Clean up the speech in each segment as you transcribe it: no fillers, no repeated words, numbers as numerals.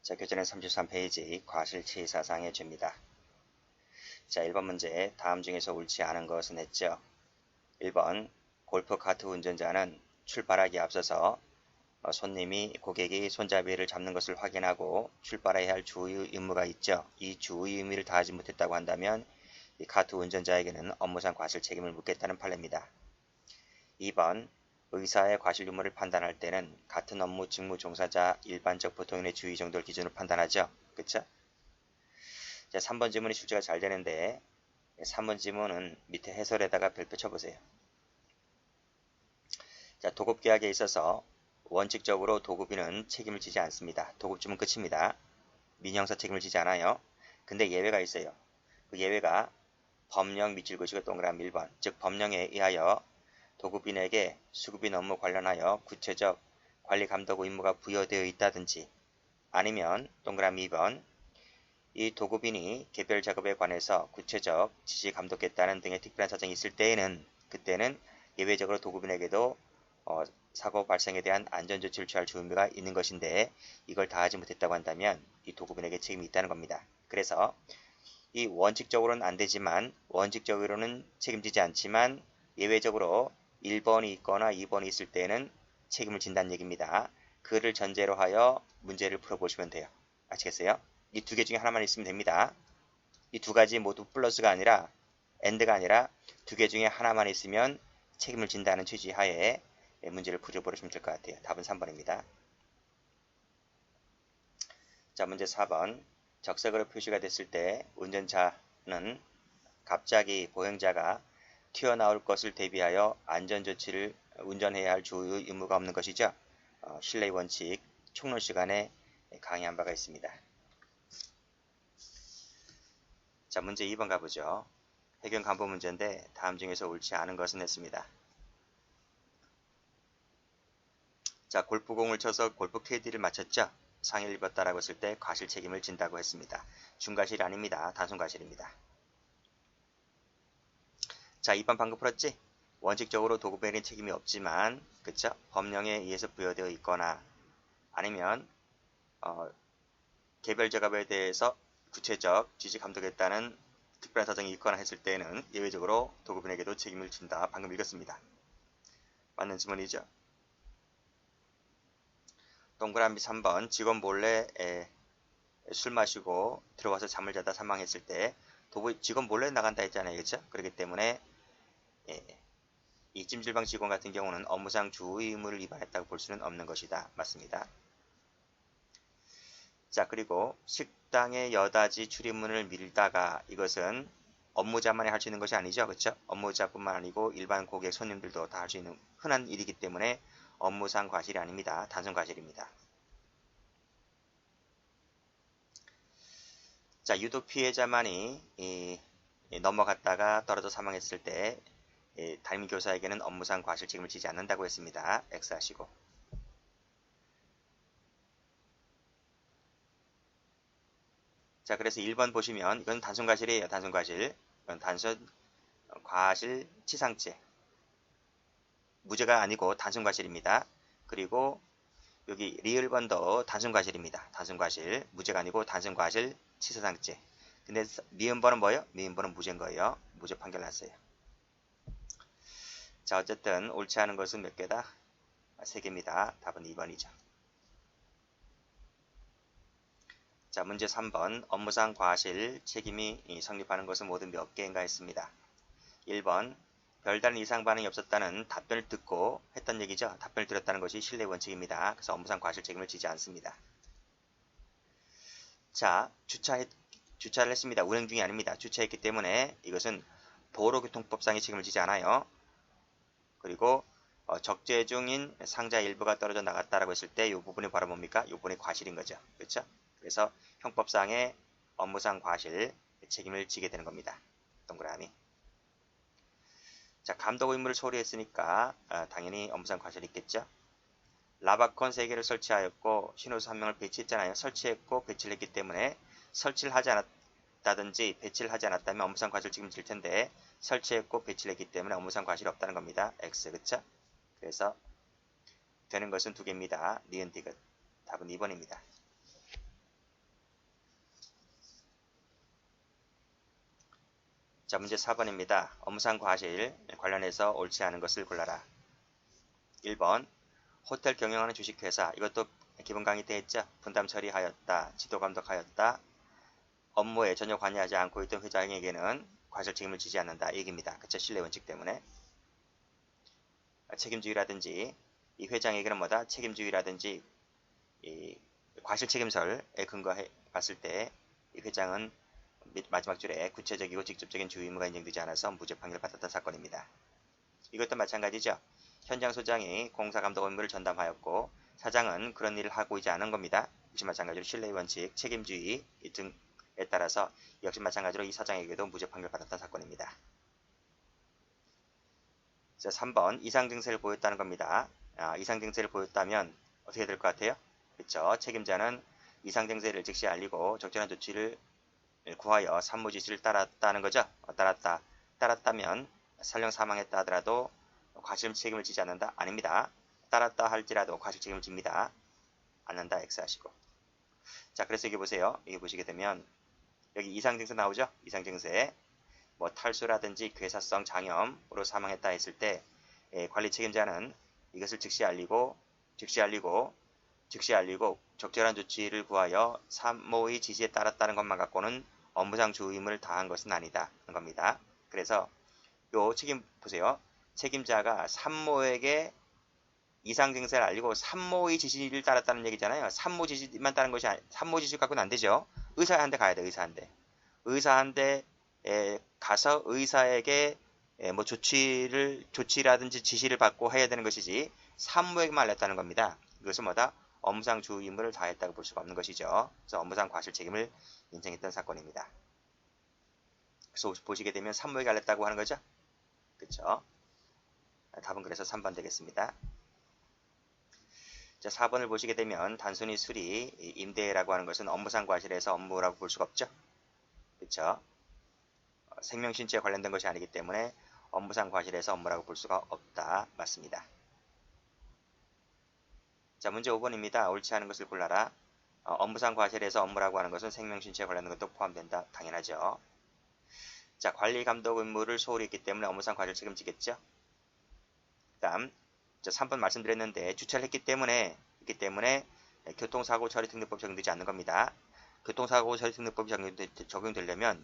자, 교재는 33페이지 과실치사상의 죄입니다. 자, 1번 문제 다음 중에서 옳지 않은 것은 했죠. 1번 골프카트 운전자는 출발하기에 앞서서 손님이 고객이 손잡이를 잡는 것을 확인하고 출발해야 할 주의 의무가 있죠. 이 주의 의무를 다하지 못했다고 한다면 이 카트 운전자에게는 업무상 과실 책임을 묻겠다는 판례입니다. 2번 의사의 과실 유무를 판단할 때는 같은 업무 직무 종사자 일반적 보통인의 주의 정도를 기준으로 판단하죠. 그쵸? 자, 3번 지문이 출제가 잘 되는데 3번 지문은 밑에 해설에다가 별표 쳐보세요. 자, 도급계약에 있어서 원칙적으로 도급인은 책임을 지지 않습니다. 도급주면 끝입니다. 민형사 책임을 지지 않아요. 근데 예외가 있어요. 그 예외가 법령 밑줄 그시고 동그라미 1번, 즉 법령에 의하여 도급인에게 수급인 업무 관련하여 구체적 관리 감독 의무가 부여되어 있다든지 아니면 동그라미 2번 이 도급인이 개별 작업에 관해서 구체적 지시 감독했다는 등의 특별한 사정이 있을 때에는 그때는 예외적으로 도급인에게도 사고 발생에 대한 안전조치를 취할 의무가 있는 것인데 이걸 다하지 못했다고 한다면 이 도급인에게 책임이 있다는 겁니다. 그래서 이 원칙적으로는 안 되지만 원칙적으로는 책임지지 않지만 예외적으로 1번이 있거나 2번이 있을 때는 책임을 진다는 얘기입니다. 그를 전제로 하여 문제를 풀어보시면 돼요. 아시겠어요? 이 두 개 중에 하나만 있으면 됩니다. 이 두 가지 모두 플러스가 아니라 엔드가 아니라 두 개 중에 하나만 있으면 책임을 진다는 취지 하에 문제를 풀어보시면 될 것 같아요. 답은 3번입니다. 자, 문제 4번. 적색으로 표시가 됐을 때 운전자는 갑자기 보행자가 튀어나올 것을 대비하여 안전조치를 운전해야 할 주의 의무가 없는 것이죠. 실내 원칙 총론 시간에 강의한 바가 있습니다. 자, 문제 2번 가보죠. 해경 간부 문제인데 다음 중에서 옳지 않은 것은 했습니다. 자, 골프공을 쳐서 골프 캐디를 맞췄죠. 상해를 입었다라고 했을 때 과실 책임을 진다고 했습니다. 중과실이 아닙니다. 단순과실입니다. 자, 2번 방금 풀었지? 원칙적으로 도급에는 책임이 없지만 그쵸? 법령에 의해서 부여되어 있거나 아니면 개별 작업에 대해서 구체적 지시 감독했다는 특별한 사정이 있거나 했을 때는 예외적으로 도급인에게도 책임을 진다. 방금 읽었습니다. 맞는 지문이죠. 동그라미 3번 직원 몰래 술 마시고 들어와서 잠을 자다 사망했을 때 직원 몰래 나간다 했잖아요. 그렇죠? 그렇기 때문에 이 찜질방 직원 같은 경우는 업무상 주의 의무를 위반했다고 볼 수는 없는 것이다. 맞습니다. 자, 그리고 식당의 여닫이 출입문을 밀다가 이것은 업무자만이 할 수 있는 것이 아니죠. 그렇죠? 업무자뿐만 아니고 일반 고객 손님들도 다 할 수 있는 흔한 일이기 때문에 업무상 과실이 아닙니다. 단순 과실입니다. 자, 유독 피해자만이 넘어갔다가 떨어져 사망했을 때 담임교사에게는 업무상 과실 책임을 지지 않는다고 했습니다. X 하시고. 자, 그래서 1번 보시면 이건 단순 과실이에요. 단순 과실. 이건 단순 과실 치상죄. 무죄가 아니고 단순 과실입니다. 그리고 여기 리을번도 단순 과실입니다. 단순 과실. 무죄가 아니고 단순 과실 치사상죄. 근데 미음번은 뭐예요? 미음번은 무죄인 거예요. 무죄 판결 났어요. 자, 어쨌든 옳지 않은 것은 몇 개다? 3개입니다. 답은 2번이죠. 자, 문제 3번. 업무상 과실 책임이 성립하는 것은 모두 몇 개인가 했습니다. 1번. 별다른 이상 반응이 없었다는 답변을 듣고 했던 얘기죠. 답변을 들었다는 것이 신뢰 원칙입니다. 그래서 업무상 과실 책임을 지지 않습니다. 자, 주차를 했습니다. 운행 중이 아닙니다. 주차했기 때문에 이것은 도로교통법상의 책임을 지지 않아요. 그리고 적재 중인 상자 일부가 떨어져 나갔다라고 했을 때 이 부분이 바로 뭡니까? 이 부분이 과실인 거죠. 그렇죠? 그래서 형법상의 업무상 과실 책임을 지게 되는 겁니다. 동그라미. 자, 감독 의무를 소홀히했으니까 당연히 업무상 과실이 있겠죠. 라바콘 3개를 설치하였고 신호수 1명을 배치했잖아요. 설치했고 배치를 했기 때문에 설치를 하지 않았다든지 배치를 하지 않았다면 업무상 과실 책임을 질 텐데 설치했고 배치를 했기 때문에 업무상 과실이 없다는 겁니다. X 그쵸? 그래서 되는 것은 2개입니다. 니은 디귿. 답은 2번입니다. 자, 문제 4번입니다. 업무상 과실 관련해서 옳지 않은 것을 골라라. 1번 호텔 경영하는 주식회사, 이것도 기본 강의 때 했죠. 분담 처리하였다, 지도 감독하였다, 업무에 전혀 관여하지 않고 있던 회장에게는 과실 책임을 지지 않는다, 얘기입니다. 그쵸? 신뢰 원칙 때문에. 책임주의라든지 이 회장에게는 뭐다? 책임주의라든지 이 과실 책임설에 근거해 봤을 때 이 회장은 마지막 줄에 구체적이고 직접적인 주의 의무가 인정되지 않아서 무죄 판결을 받았던 사건입니다. 이것도 마찬가지죠. 현장 소장이 공사 감독 업무를 전담하였고 사장은 그런 일을 하고 있지 않은 겁니다. 역시 마찬가지로 신뢰 원칙, 책임주의 등에 따라서 역시 마찬가지로 이 사장에게도 무죄 판결을 받았던 사건입니다. 자, 3번 이상 증세를 보였다는 겁니다. 이상 증세를 보였다면 어떻게 될 것 같아요? 그렇죠. 책임자는 이상 증세를 즉시 알리고 적절한 조치를 구하여 산무 지시를 따랐다는 거죠. 따랐다면 설령 사망했다 하더라도 과실 책임을 지지 않는다? 아닙니다. 따랐다 할지라도 과실 책임을 집니다. 않는다 X 하시고. 자, 그래서 여기 보세요. 여기 보시게 되면 여기 이상 증세 나오죠? 이상 증세. 뭐 탈수라든지 괴사성 장염으로 사망했다 했을 때 관리 책임자는 이것을 즉시 알리고 적절한 조치를 구하여 산모의 지시에 따랐다는 것만 갖고는 업무상 주의임을 다한 것은 아니다 하는 겁니다. 그래서 요 책임 보세요. 책임자가 산모에게 이상 증세를 알리고 산모의 지시를 따랐다는 얘기잖아요. 산모 지시만 따른 것이 산모 지시 갖고는 안 되죠. 의사한테 가야 돼. 의사한테 가서 의사에게 뭐 조치라든지 지시를 받고 해야 되는 것이지 산모에게만 알렸다는 겁니다. 이것은 뭐다? 업무상 주의 의무를 다했다고 볼 수가 없는 것이죠. 그래서 업무상 과실 책임을 인정했던 사건입니다. 그래서 보시게 되면 산모에게 알렸다고 하는 거죠. 그렇죠? 답은 그래서 3번 되겠습니다. 자, 4번을 보시게 되면 단순히 수리, 임대라고 하는 것은 업무상 과실에서 업무라고 볼 수가 없죠. 그렇죠? 생명신체에 관련된 것이 아니기 때문에 업무상 과실에서 업무라고 볼 수가 없다. 맞습니다. 자, 문제 5번입니다. 옳지 않은 것을 골라라. 업무상 과실에서 업무라고 하는 것은 생명신체에 관련된 것도 포함된다. 당연하죠. 자, 관리 감독 의무를 소홀히 했기 때문에 업무상 과실 책임지겠죠. 그 다음 3번 말씀드렸는데 주차를 했기 때문에 교통사고 처리 등록법 적용되지 않는 겁니다. 교통사고 처리 등록법이 적용되려면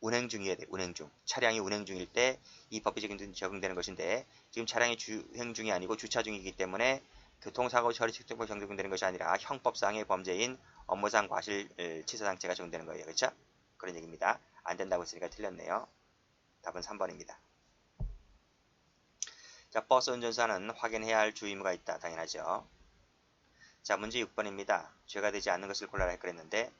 운행 중이어야 돼. 운행 중. 차량이 운행 중일 때 이 법이 적용되는 것인데 지금 차량이 주행 중이 아니고 주차 중이기 때문에 교통사고 처리 특정법 적용되는 것이 아니라 형법상의 범죄인 업무상 과실치사상죄가 적용되는 거예요. 그렇죠? 그런 얘기입니다. 안 된다고 했으니까 틀렸네요. 답은 3번입니다. 자, 버스 운전사는 확인해야 할 주의 의무가 있다. 당연하죠. 자, 문제 6번입니다. 죄가 되지 않는 것을 골라라 그랬는데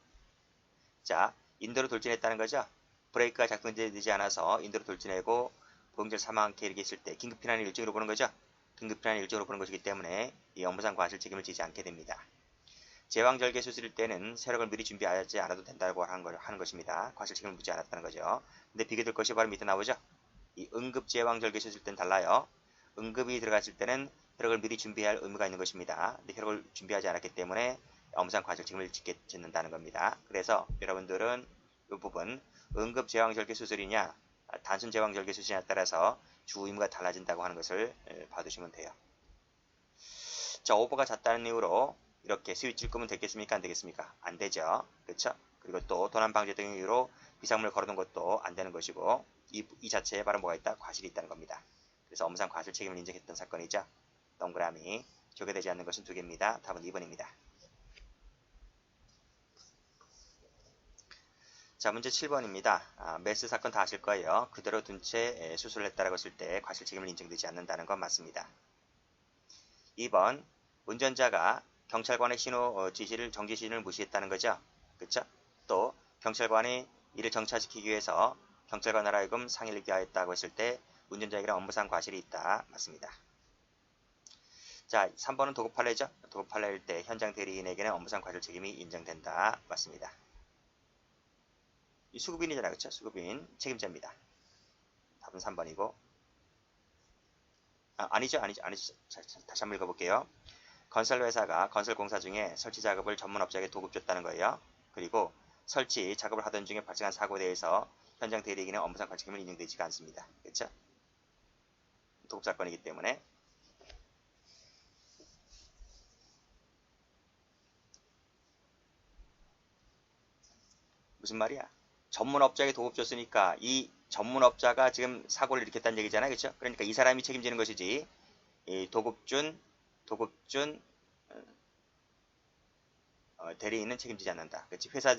자, 인도로 돌진했다는 거죠. 브레이크가 작동되지 않아서 인도로 돌진하고 보행자 사망 계획이 있을 때 긴급피난을 일정으로 보는 거죠. 긴급피난을 일정으로 보는 것이기 때문에 이 업무상 과실 책임을 지지 않게 됩니다. 제왕절개 수술일 때는 세력을 미리 준비하지 않아도 된다고 하는 것입니다. 과실 책임을 묻지 않았다는 거죠. 근데 비교될 것이 바로 밑에 나오죠. 이 응급 제왕절개 수술일 때는 달라요. 응급이 들어갔을 때는 혈액을 미리 준비할 의무가 있는 것입니다. 근데 혈액을 준비하지 않았기 때문에 업무상 과실 책임을 짓는다는 겁니다. 그래서 여러분들은 이 부분 응급 제왕절개 수술이냐 단순 제왕절개 수술이냐에 따라서 주 의무가 달라진다고 하는 것을 봐두시면 돼요. 자, 오버가 잦다는 이유로 이렇게 스위치를 끄면 되겠습니까? 안 되겠습니까? 안 되죠. 그렇죠? 그리고 또 도난 방지 등의 이유로 비상문을 걸어둔 것도 안 되는 것이고 이 자체에 바로 뭐가 있다? 과실이 있다는 겁니다. 그래서 업무상 과실 책임을 인정했던 사건이죠. 동그라미. 조개되지 않는 것은 2개입니다. 답은 2번입니다. 자, 문제 7번입니다. 메스 사건 다 아실 거예요. 그대로 둔 채 수술을 했다라고 했을 때 과실 책임을 인정되지 않는다는 건 맞습니다. 2번 운전자가 경찰관의 신호 정지 시신을 무시했다는 거죠. 그렇죠? 또 경찰관이 이를 정차시키기 위해서 경찰관을 하여금 상해를 기하였다고 했을 때 운전자에게는 업무상 과실이 있다. 맞습니다. 자, 3번은 도급판례죠. 도급판례일 때 현장 대리인에게는 업무상 과실 책임이 인정된다. 맞습니다. 이 수급인이잖아요. 그렇죠? 수급인 책임자입니다. 답은 3번이고 아니죠. 다시 한번 읽어볼게요. 건설회사가 건설공사 중에 설치 작업을 전문업자에게 도급줬다는 거예요. 그리고 설치, 작업을 하던 중에 발생한 사고에 대해서 현장 대리인의 업무상 관책임을 인정되지가 않습니다. 그렇죠? 도급 사건이기 때문에. 무슨 말이야? 전문업자에게 도급 줬으니까 이 전문업자가 지금 사고를 일으켰다는 얘기잖아요. 그렇죠? 그러니까 이 사람이 책임지는 것이지 이 도급준 대리인은 책임지지 않는다. 그렇지? 회사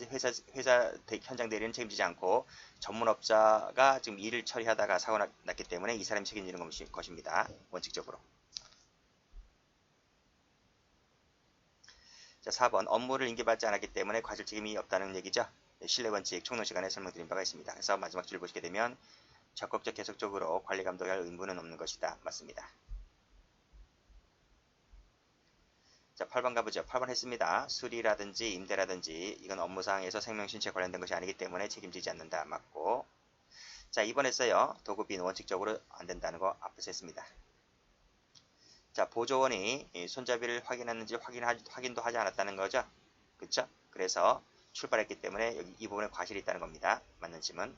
현장 대리인은 책임지지 않고 전문업자가 지금 일을 처리하다가 사고가 났기 때문에 이 사람이 책임지는 것입니다. 원칙적으로. 자, 4번 업무를 인계받지 않았기 때문에 과실 책임이 없다는 얘기죠. 신뢰원칙 총론 시간에 설명드린 바가 있습니다. 그래서 마지막 줄을 보시게 되면 적극적 계속적으로 관리 감독할 의무는 없는 것이다. 맞습니다. 자, 8번 가보죠. 8번 했습니다. 수리라든지 임대라든지 이건 업무상에서 생명신체 관련된 것이 아니기 때문에 책임지지 않는다. 맞고. 자, 2번 했어요. 도급인 원칙적으로 안 된다는 거 앞에서 했습니다. 자, 보조원이 손잡이를 확인했는지 확인도 하지 않았다는 거죠. 그쵸? 그래서 출발했기 때문에 여기 이 부분에 과실이 있다는 겁니다. 맞는 질문.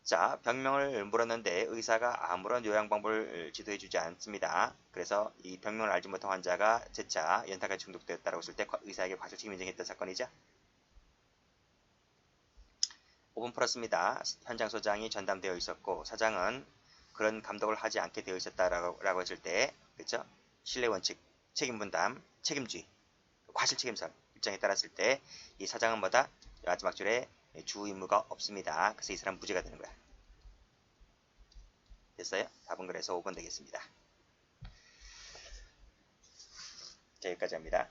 자, 병명을 물었는데 의사가 아무런 요양 방법을 지도해주지 않습니다. 그래서 이 병명을 알지 못한 환자가 재차 연탄가스 중독되었다고 했을 때 의사에게 과실 책임 인정했던 사건이죠. 5분 풀었습니다. 현장 소장이 전담되어 있었고 사장은 그런 감독을 하지 않게 되어 있었다라고 했을 때, 그렇죠? 신뢰원칙, 책임분담, 책임주의, 과실책임설 입장에 따랐을 때 이 사장은 뭐다? 마지막 줄에 주 의무가 없습니다. 그래서 이 사람 무죄가 되는 거야. 됐어요? 답은 그래서 5번 되겠습니다. 자, 여기까지 합니다.